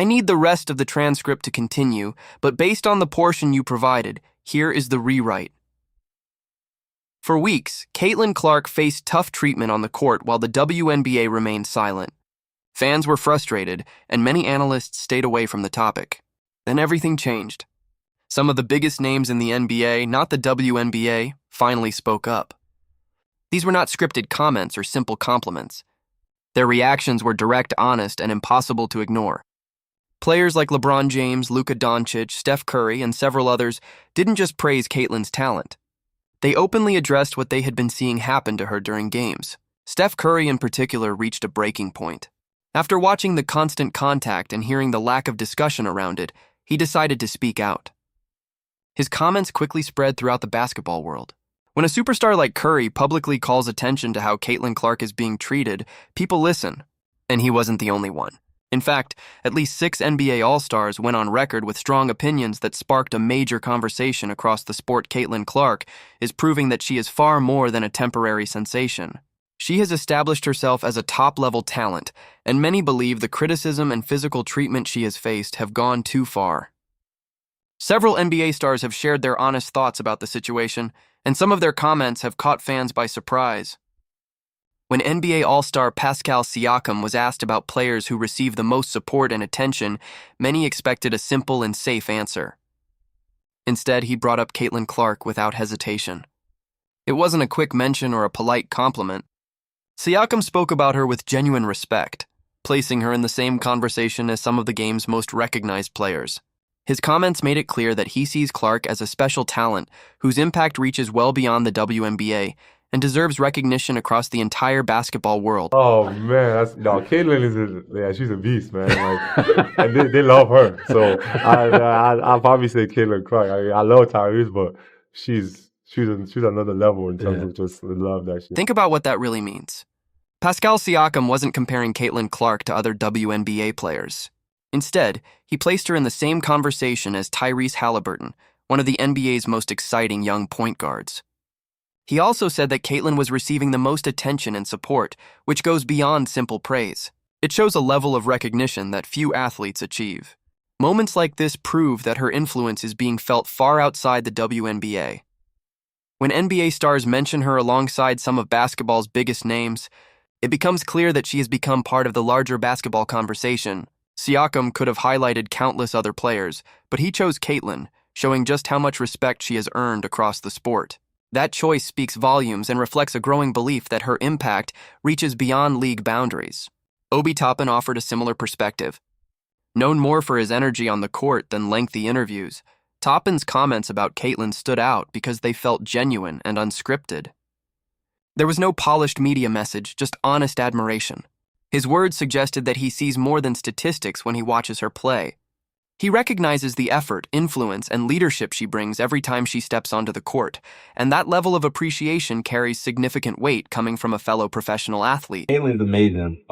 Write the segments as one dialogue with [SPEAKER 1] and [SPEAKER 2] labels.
[SPEAKER 1] I need the rest of the transcript to continue, but based on the portion you provided, here is the rewrite. For weeks, Caitlin Clark faced tough treatment on the court while the WNBA remained silent. Fans were frustrated, and many analysts stayed away from the topic. Then everything changed. Some of the biggest names in the NBA, not the WNBA, finally spoke up. These were not scripted comments or simple compliments. Their reactions were direct, honest, and impossible to ignore. Players like LeBron James, Luka Doncic, Steph Curry, and several others didn't just praise Caitlin's talent. They openly addressed what they had been seeing happen to her during games. Steph Curry in particular reached a breaking point. After watching the constant contact and hearing the lack of discussion around it, he decided to speak out. His comments quickly spread throughout the basketball world. When a superstar like Curry publicly calls attention to how Caitlin Clark is being treated, people listen, and he wasn't the only one. In fact, at least 6 NBA All-Stars went on record with strong opinions that sparked a major conversation across the sport. Caitlin Clark is proving that she is far more than a temporary sensation. She has established herself as a top-level talent, and many believe the criticism and physical treatment she has faced have gone too far. Several NBA stars have shared their honest thoughts about the situation, and some of their comments have caught fans by surprise. When NBA All-Star Pascal Siakam was asked about players who receive the most support and attention, many expected a simple and safe answer. Instead, he brought up Caitlin Clark without hesitation. It wasn't a quick mention or a polite compliment. Siakam spoke about her with genuine respect, placing her in the same conversation as some of the game's most recognized players. His comments made it clear that he sees Clark as a special talent whose impact reaches well beyond the WNBA and deserves recognition across the entire basketball world.
[SPEAKER 2] Oh man, Caitlin she's a beast, man. And they love her. So I'll probably say Caitlin Clark. I love Tyrese, but she's another level in terms of just the love that she.
[SPEAKER 1] Think about what that really means. Pascal Siakam wasn't comparing Caitlin Clark to other WNBA players. Instead, he placed her in the same conversation as Tyrese Halliburton, one of the NBA's most exciting young point guards. He also said that Caitlin was receiving the most attention and support, which goes beyond simple praise. It shows a level of recognition that few athletes achieve. Moments like this prove that her influence is being felt far outside the WNBA. When NBA stars mention her alongside some of basketball's biggest names, it becomes clear that she has become part of the larger basketball conversation. Siakam could have highlighted countless other players, but he chose Caitlin, showing just how much respect she has earned across the sport. That choice speaks volumes and reflects a growing belief that her impact reaches beyond league boundaries. Obi Toppin offered a similar perspective. Known more for his energy on the court than lengthy interviews, Toppin's comments about Caitlin stood out because they felt genuine and unscripted. There was no polished media message, just honest admiration. His words suggested that he sees more than statistics when he watches her play. He recognizes the effort, influence, and leadership she brings every time she steps onto the court, and that level of appreciation carries significant weight coming from a fellow professional athlete.
[SPEAKER 3] Caitlin's amazing.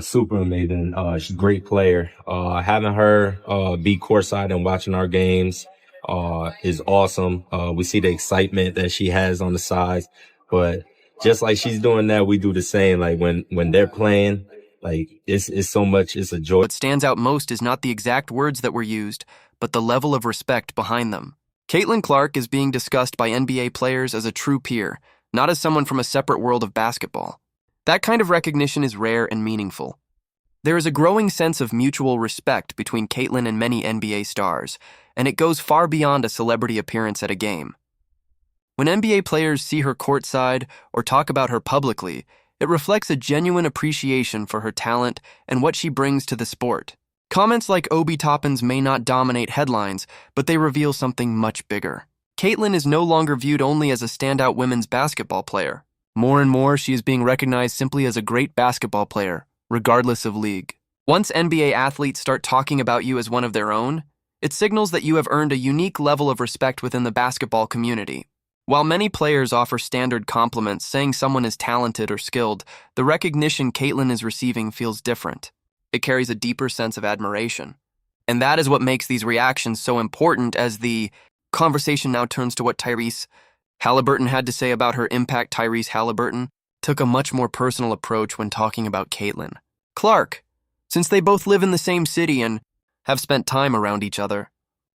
[SPEAKER 3] Super amazing. She's a great player. Having her be courtside and watching our games is awesome. We see the excitement that she has on the sides, but just like she's doing that, we do the same. Like when they're playing, it's so much, it's a joy.
[SPEAKER 1] What stands out most is not the exact words that were used, but the level of respect behind them. Caitlin Clark is being discussed by NBA players as a true peer, not as someone from a separate world of basketball. That kind of recognition is rare and meaningful. There is a growing sense of mutual respect between Caitlin and many NBA stars, and it goes far beyond a celebrity appearance at a game. When NBA players see her courtside or talk about her publicly, it reflects a genuine appreciation for her talent and what she brings to the sport. Comments like Obi Toppin's may not dominate headlines, but they reveal something much bigger. Caitlin is no longer viewed only as a standout women's basketball player. More and more, she is being recognized simply as a great basketball player, regardless of league. Once NBA athletes start talking about you as one of their own, it signals that you have earned a unique level of respect within the basketball community. While many players offer standard compliments saying someone is talented or skilled, the recognition Caitlin is receiving feels different. It carries a deeper sense of admiration. And that is what makes these reactions so important as the conversation now turns to what Tyrese Halliburton had to say about her impact. Tyrese Halliburton took a much more personal approach when talking about Caitlin Clark, since they both live in the same city and have spent time around each other.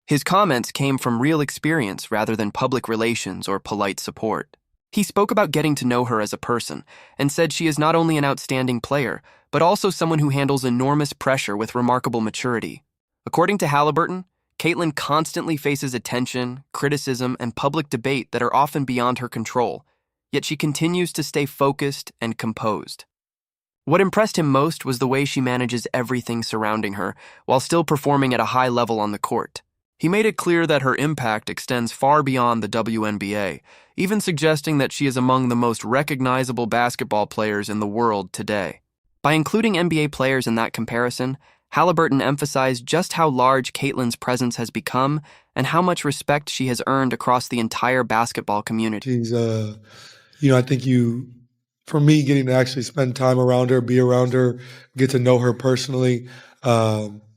[SPEAKER 1] His comments came from real experience rather than public relations or polite support. He spoke about getting to know her as a person and said she is not only an outstanding player, but also someone who handles enormous pressure with remarkable maturity. According to Halliburton, Caitlin constantly faces attention, criticism, and public debate that are often beyond her control, yet she continues to stay focused and composed. What impressed him most was the way she manages everything surrounding her while still performing at a high level on the court. He made it clear that her impact extends far beyond the WNBA, even suggesting that she is among the most recognizable basketball players in the world today. By including NBA players in that comparison, Halliburton emphasized just how large Caitlin's presence has become and how much respect she has earned across the entire basketball community.
[SPEAKER 4] She's, I think for me, getting to actually spend time around her, be around her, get to know her personally,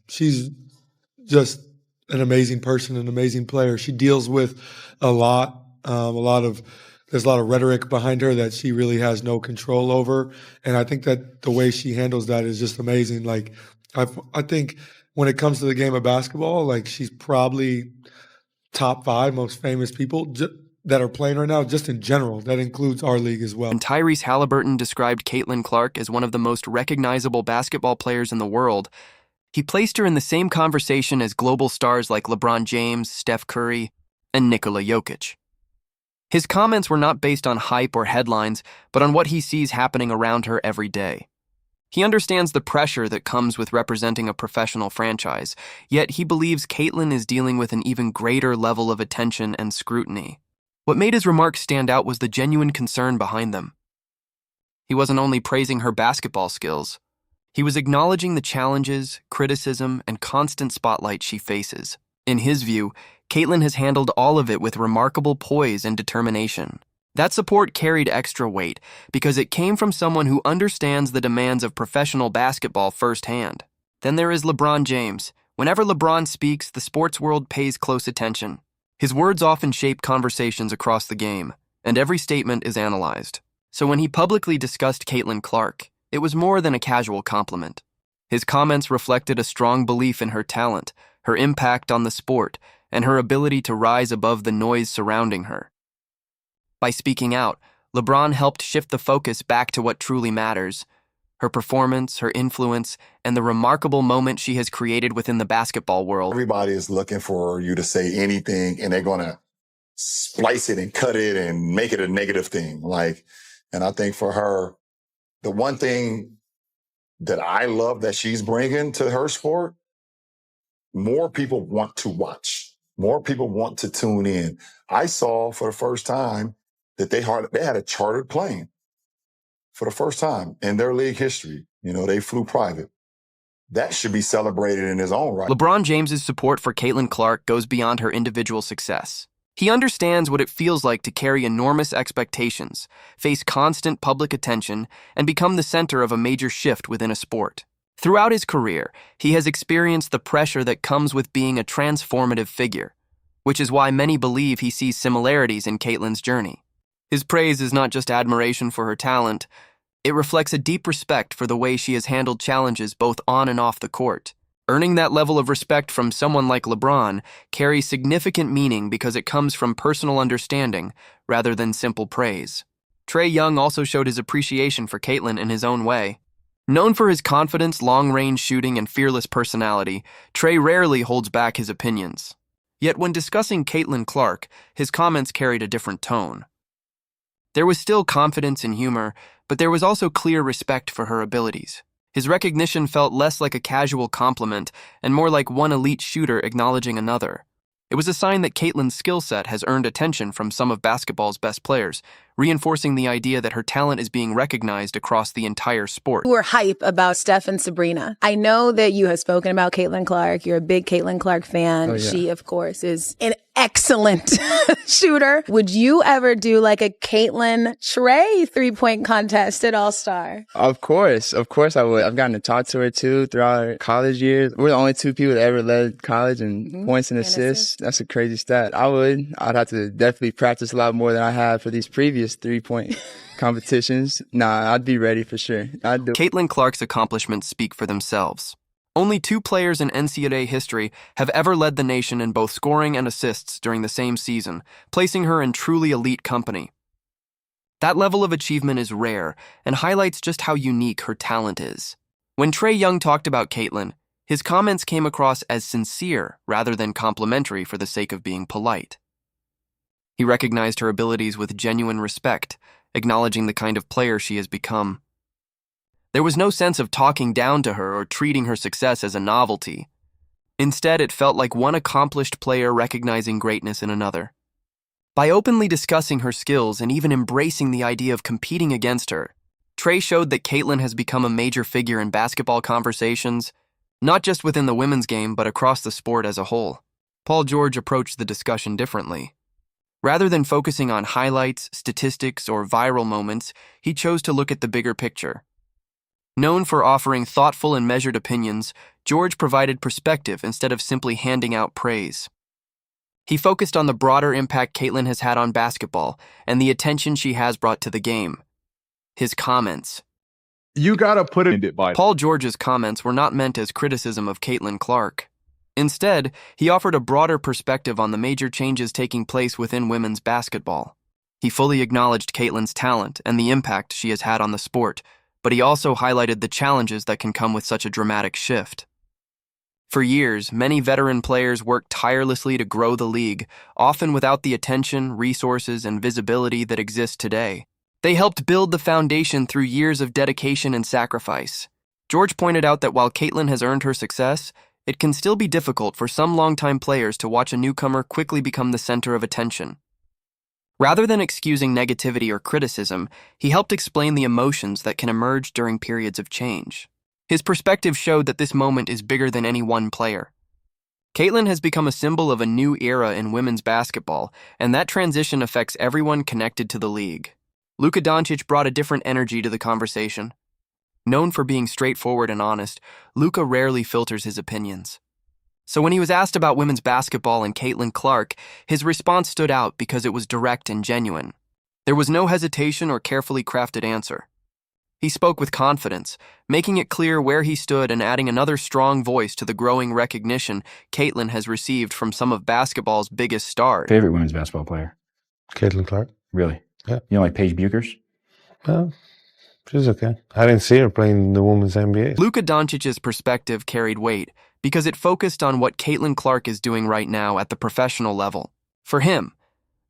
[SPEAKER 4] she's just an amazing person, an amazing player. She deals with a lot there's a lot of rhetoric behind her that she really has no control over. And I think that the way she handles that is just amazing. Like, I think when it comes to the game of basketball, like, she's probably top 5 most famous people that are playing right now, just in general. That includes our league as well.
[SPEAKER 1] And Tyrese Halliburton described Caitlin Clark as one of the most recognizable basketball players in the world. He placed her in the same conversation as global stars like LeBron James, Steph Curry, and Nikola Jokic. His comments were not based on hype or headlines, but on what he sees happening around her every day. He understands the pressure that comes with representing a professional franchise, yet he believes Caitlin is dealing with an even greater level of attention and scrutiny. What made his remarks stand out was the genuine concern behind them. He wasn't only praising her basketball skills, he was acknowledging the challenges, criticism, and constant spotlight she faces. In his view, Caitlin has handled all of it with remarkable poise and determination. That support carried extra weight because it came from someone who understands the demands of professional basketball firsthand. Then there is LeBron James. Whenever LeBron speaks, the sports world pays close attention. His words often shape conversations across the game, and every statement is analyzed. So when he publicly discussed Caitlin Clark, it was more than a casual compliment. His comments reflected a strong belief in her talent, her impact on the sport, and her ability to rise above the noise surrounding her. By speaking out, LeBron helped shift the focus back to what truly matters: her performance, her influence, and the remarkable moment she has created within the basketball world.
[SPEAKER 5] Everybody is looking for you to say anything, and they're going to splice it and cut it and make it a negative thing. And I think for her, the one thing that I love that she's bringing to her sport, more people want to watch. More people want to tune in. I saw for the first time that they had a chartered plane for the first time in their league history. They flew private. That should be celebrated in his own right.
[SPEAKER 1] LeBron James's support for Caitlin Clark goes beyond her individual success. He understands what it feels like to carry enormous expectations, face constant public attention, and become the center of a major shift within a sport. Throughout his career, he has experienced the pressure that comes with being a transformative figure, which is why many believe he sees similarities in Caitlin's journey. His praise is not just admiration for her talent, it reflects a deep respect for the way she has handled challenges both on and off the court. Earning that level of respect from someone like LeBron carries significant meaning because it comes from personal understanding rather than simple praise. Trae Young also showed his appreciation for Caitlin in his own way. Known for his confidence, long-range shooting, and fearless personality, Trae rarely holds back his opinions. Yet when discussing Caitlin Clark, his comments carried a different tone. There was still confidence and humor, but there was also clear respect for her abilities. His recognition felt less like a casual compliment and more like one elite shooter acknowledging another. It was a sign that Caitlin's skill set has earned attention from some of basketball's best players, reinforcing the idea that her talent is being recognized across the entire sport.
[SPEAKER 6] We're hype about Steph and Sabrina. I know that you have spoken about Caitlin Clark. You're a big Caitlin Clark fan.
[SPEAKER 4] Oh, yeah.
[SPEAKER 6] She, of course, is an excellent shooter. Would you ever do like a Caitlin Trey 3-point contest at All-Star?
[SPEAKER 7] Of course I would. I've gotten to talk to her too throughout her college years. We're the only two people that ever led college in points and assists. That's a crazy stat. I'd have to definitely practice a lot more than I have for these previous 3-point competitions. Nah, I'd be ready for sure. I'd do.
[SPEAKER 1] Caitlin Clark's accomplishments speak for themselves. Only 2 players in NCAA history have ever led the nation in both scoring and assists during the same season, placing her in truly elite company. That level of achievement is rare and highlights just how unique her talent is. When Trae Young talked about Caitlin, his comments came across as sincere rather than complimentary for the sake of being polite. He recognized her abilities with genuine respect, acknowledging the kind of player she has become. There was no sense of talking down to her or treating her success as a novelty. Instead, it felt like one accomplished player recognizing greatness in another. By openly discussing her skills and even embracing the idea of competing against her, Trae showed that Caitlin has become a major figure in basketball conversations, not just within the women's game but across the sport as a whole. Paul George approached the discussion differently. Rather than focusing on highlights, statistics, or viral moments, he chose to look at the bigger picture. Known for offering thoughtful and measured opinions, George provided perspective instead of simply handing out praise. He focused on the broader impact Caitlin has had on basketball and the attention she has brought to the game. His comments.
[SPEAKER 8] You gotta put it by.
[SPEAKER 1] Paul George's comments were not meant as criticism of Caitlin Clark. Instead, he offered a broader perspective on the major changes taking place within women's basketball. He fully acknowledged Caitlin's talent and the impact she has had on the sport, but he also highlighted the challenges that can come with such a dramatic shift. For years, many veteran players worked tirelessly to grow the league, often without the attention, resources, and visibility that exist today. They helped build the foundation through years of dedication and sacrifice. George pointed out that while Caitlin has earned her success, it can still be difficult for some longtime players to watch a newcomer quickly become the center of attention. Rather than excusing negativity or criticism, he helped explain the emotions that can emerge during periods of change. His perspective showed that this moment is bigger than any one player. Caitlin has become a symbol of a new era in women's basketball, and that transition affects everyone connected to the league. Luka Doncic brought a different energy to the conversation. Known for being straightforward and honest, Luka rarely filters his opinions. So when he was asked about women's basketball and Caitlin Clark, his response stood out because it was direct and genuine. There was no hesitation or carefully crafted answer. He spoke with confidence, making it clear where he stood and adding another strong voice to the growing recognition Caitlin has received from some of basketball's biggest stars.
[SPEAKER 9] Favorite women's basketball player?
[SPEAKER 4] Caitlin Clark.
[SPEAKER 9] Really?
[SPEAKER 4] Yeah.
[SPEAKER 9] You know, like Paige Buchers?
[SPEAKER 4] Well, she's okay. I didn't see her playing the women's NBA.
[SPEAKER 1] Luka Doncic's perspective carried weight because it focused on what Caitlin Clark is doing right now at the professional level. For him,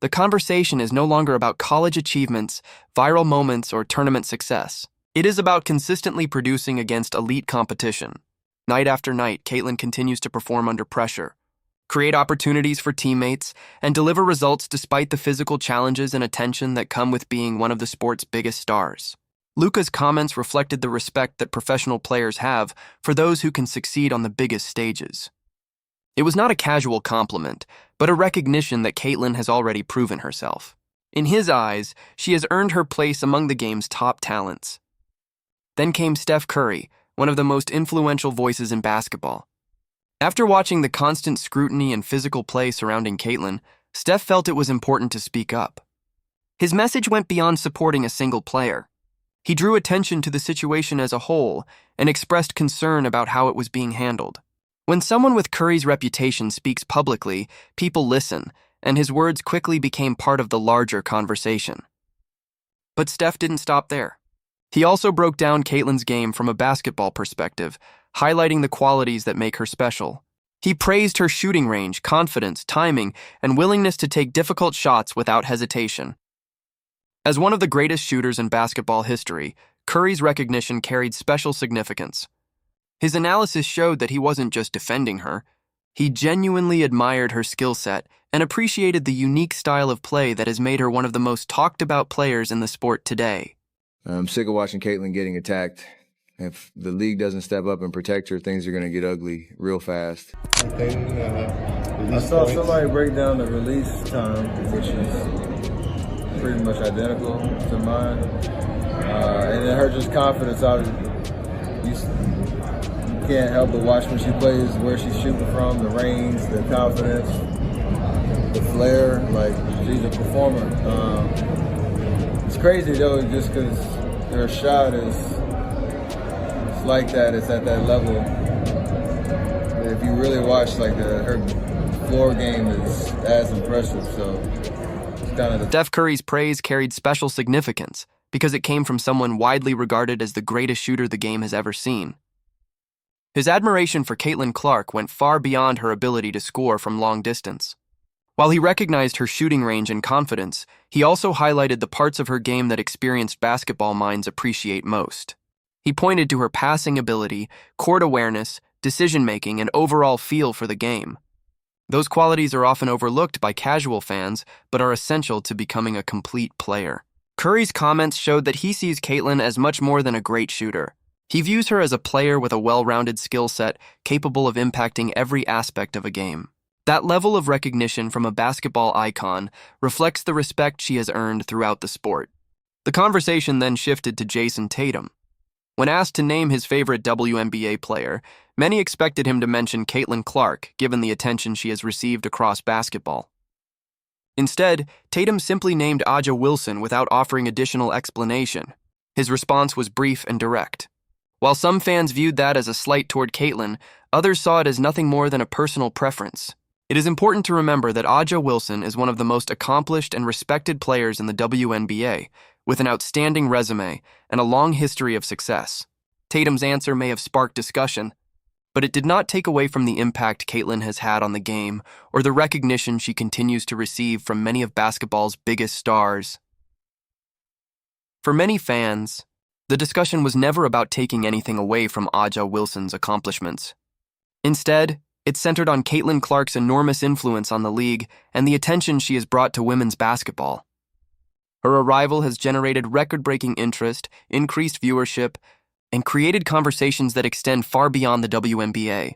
[SPEAKER 1] the conversation is no longer about college achievements, viral moments, or tournament success. It is about consistently producing against elite competition. Night after night, Caitlin continues to perform under pressure, create opportunities for teammates, and deliver results despite the physical challenges and attention that come with being one of the sport's biggest stars. Luka's comments reflected the respect that professional players have for those who can succeed on the biggest stages. It was not a casual compliment, but a recognition that Caitlin has already proven herself. In his eyes, she has earned her place among the game's top talents. Then came Steph Curry, one of the most influential voices in basketball. After watching the constant scrutiny and physical play surrounding Caitlin, Steph felt it was important to speak up. His message went beyond supporting a single player. He drew attention to the situation as a whole and expressed concern about how it was being handled. When someone with Curry's reputation speaks publicly, people listen, and his words quickly became part of the larger conversation. But Steph didn't stop there. He also broke down Caitlin's game from a basketball perspective, highlighting the qualities that make her special. He praised her shooting range, confidence, timing, and willingness to take difficult shots without hesitation. As one of the greatest shooters in basketball history, Curry's recognition carried special significance. His analysis showed that he wasn't just defending her. He genuinely admired her skill set and appreciated the unique style of play that has made her one of the most talked about players in the sport today.
[SPEAKER 10] I'm sick of watching Caitlin getting attacked. If the league doesn't step up and protect her, things are going to get ugly real fast.
[SPEAKER 11] I saw somebody break down the release time, which is pretty much identical to mine. And it hurt just confidence. You can't help but watch when she plays, where she's shooting from, the range, the confidence, the flair. Like, she's a performer. It's crazy though, just because her shot is like that. It's at that level. If you really watch, like, her floor game is as impressive. So it's kind of
[SPEAKER 1] Steph Curry's praise carried special significance because it came from someone widely regarded as the greatest shooter the game has ever seen. His admiration for Caitlin Clark went far beyond her ability to score from long distance. While he recognized her shooting range and confidence, he also highlighted the parts of her game that experienced basketball minds appreciate most. He pointed to her passing ability, court awareness, decision-making, and overall feel for the game. Those qualities are often overlooked by casual fans, but are essential to becoming a complete player. Curry's comments showed that he sees Caitlin as much more than a great shooter. He views her as a player with a well-rounded skill set capable of impacting every aspect of a game. That level of recognition from a basketball icon reflects the respect she has earned throughout the sport. The conversation then shifted to Jason Tatum. When asked to name his favorite WNBA player, many expected him to mention Caitlin Clark, given the attention she has received across basketball. Instead, Tatum simply named Aja Wilson without offering additional explanation. His response was brief and direct. While some fans viewed that as a slight toward Caitlin, others saw it as nothing more than a personal preference. It is important to remember that Aja Wilson is one of the most accomplished and respected players in the WNBA, with an outstanding resume and a long history of success. Tatum's answer may have sparked discussion, but it did not take away from the impact Caitlin has had on the game or the recognition she continues to receive from many of basketball's biggest stars. For many fans, the discussion was never about taking anything away from Aja Wilson's accomplishments. Instead, it centered on Caitlin Clark's enormous influence on the league and the attention she has brought to women's basketball. Her arrival has generated record-breaking interest, increased viewership, and created conversations that extend far beyond the WNBA.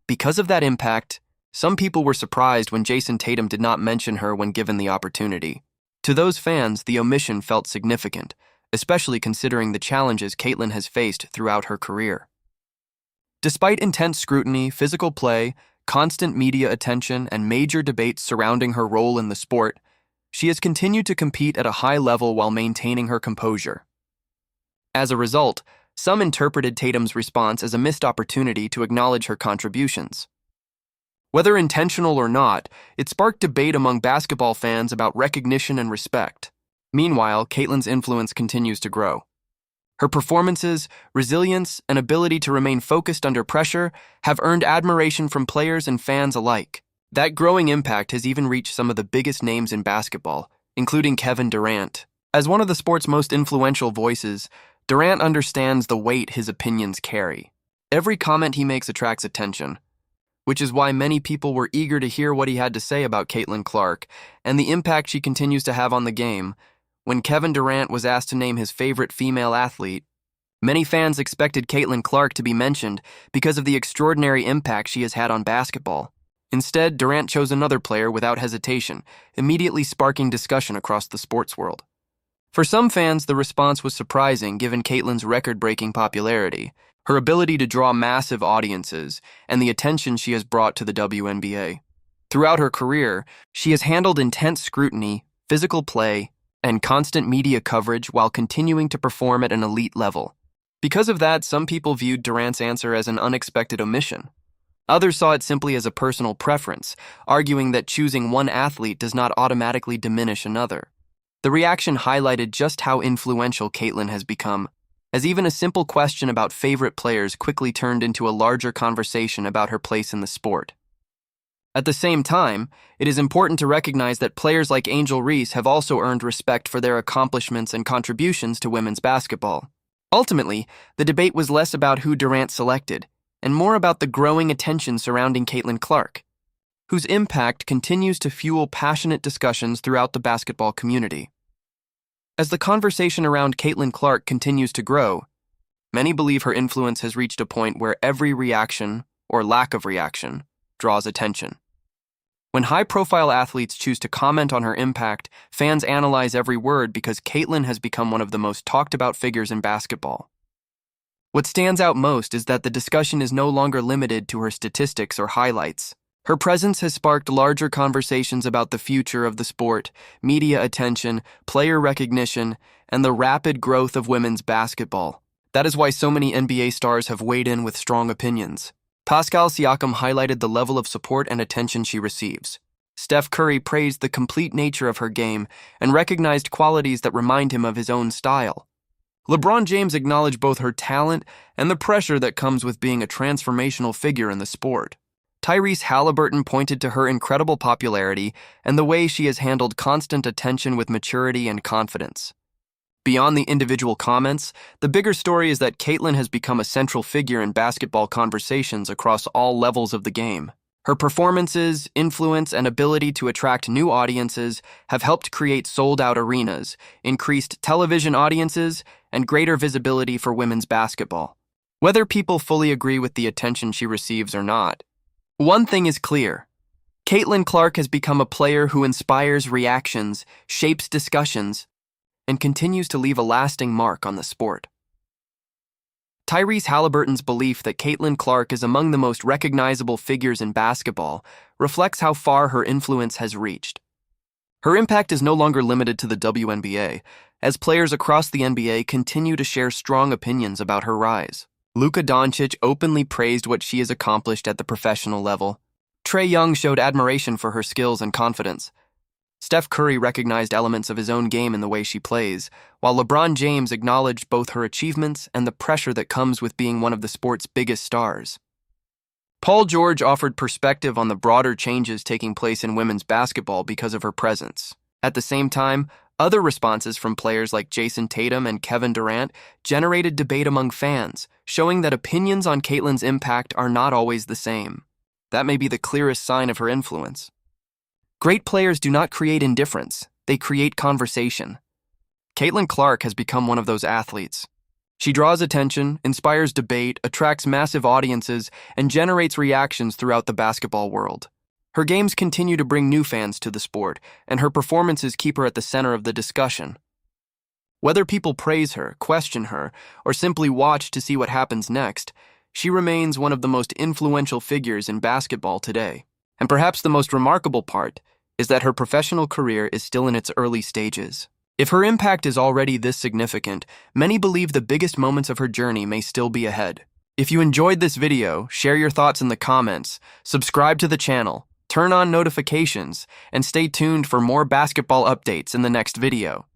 [SPEAKER 1] Because of that impact, some people were surprised when Jason Tatum did not mention her when given the opportunity. To those fans, the omission felt significant, especially considering the challenges Caitlin has faced throughout her career. Despite intense scrutiny, physical play, constant media attention, and major debates surrounding her role in the sport, she has continued to compete at a high level while maintaining her composure. As a result, some interpreted Tatum's response as a missed opportunity to acknowledge her contributions. Whether intentional or not, it sparked debate among basketball fans about recognition and respect. Meanwhile, Caitlin's influence continues to grow. Her performances, resilience, and ability to remain focused under pressure have earned admiration from players and fans alike. That growing impact has even reached some of the biggest names in basketball, including Kevin Durant. As one of the sport's most influential voices, Durant understands the weight his opinions carry. Every comment he makes attracts attention, which is why many people were eager to hear what he had to say about Caitlin Clark and the impact she continues to have on the game. When Kevin Durant was asked to name his favorite female athlete, many fans expected Caitlin Clark to be mentioned because of the extraordinary impact she has had on basketball. Instead, Durant chose another player without hesitation, immediately sparking discussion across the sports world. For some fans, the response was surprising given Caitlin's record-breaking popularity, her ability to draw massive audiences, and the attention she has brought to the WNBA. Throughout her career, she has handled intense scrutiny, physical play, and constant media coverage while continuing to perform at an elite level. Because of that, some people viewed Durant's answer as an unexpected omission. Others saw it simply as a personal preference, arguing that choosing one athlete does not automatically diminish another. The reaction highlighted just how influential Caitlin has become, as even a simple question about favorite players quickly turned into a larger conversation about her place in the sport. At the same time, it is important to recognize that players like Angel Reese have also earned respect for their accomplishments and contributions to women's basketball. Ultimately, the debate was less about who Durant selected, and more about the growing attention surrounding Caitlin Clark, whose impact continues to fuel passionate discussions throughout the basketball community. As the conversation around Caitlin Clark continues to grow, Many believe her influence has reached a point where every reaction, or lack of reaction, draws attention. When high-profile athletes choose to comment on her impact, fans analyze every word because Caitlin has become one of the most talked-about figures in basketball. What stands out most is that the discussion is no longer limited to her statistics or highlights. Her presence has sparked larger conversations about the future of the sport, media attention, player recognition, and the rapid growth of women's basketball. That is why so many NBA stars have weighed in with strong opinions. Pascal Siakam highlighted the level of support and attention she receives. Steph Curry praised the complete nature of her game and recognized qualities that remind him of his own style. LeBron James acknowledged both her talent and the pressure that comes with being a transformational figure in the sport. Tyrese Halliburton pointed to her incredible popularity and the way she has handled constant attention with maturity and confidence. Beyond the individual comments, the bigger story is that Caitlin has become a central figure in basketball conversations across all levels of the game. Her performances, influence, and ability to attract new audiences have helped create sold-out arenas, increased television audiences, and greater visibility for women's basketball. Whether people fully agree with the attention she receives or not, one thing is clear. Caitlin Clark has become a player who inspires reactions, shapes discussions, and continues to leave a lasting mark on the sport. Tyrese Halliburton's belief that Caitlin Clark is among the most recognizable figures in basketball reflects how far her influence has reached. Her impact is no longer limited to the WNBA, as players across the NBA continue to share strong opinions about her rise. Luka Doncic openly praised what she has accomplished at the professional level. Trae Young showed admiration for her skills and confidence. Steph Curry recognized elements of his own game in the way she plays, while LeBron James acknowledged both her achievements and the pressure that comes with being one of the sport's biggest stars. Paul George offered perspective on the broader changes taking place in women's basketball because of her presence. At the same time, other responses from players like Jason Tatum and Kevin Durant generated debate among fans, showing that opinions on Caitlin's impact are not always the same. That may be the clearest sign of her influence. Great players do not create indifference, they create conversation. Caitlin Clark has become one of those athletes. She draws attention, inspires debate, attracts massive audiences, and generates reactions throughout the basketball world. Her games continue to bring new fans to the sport, and her performances keep her at the center of the discussion. Whether people praise her, question her, or simply watch to see what happens next, she remains one of the most influential figures in basketball today. And perhaps the most remarkable part is that her professional career is still in its early stages. If her impact is already this significant, many believe the biggest moments of her journey may still be ahead. If you enjoyed this video, share your thoughts in the comments, subscribe to the channel, turn on notifications, and stay tuned for more basketball updates in the next video.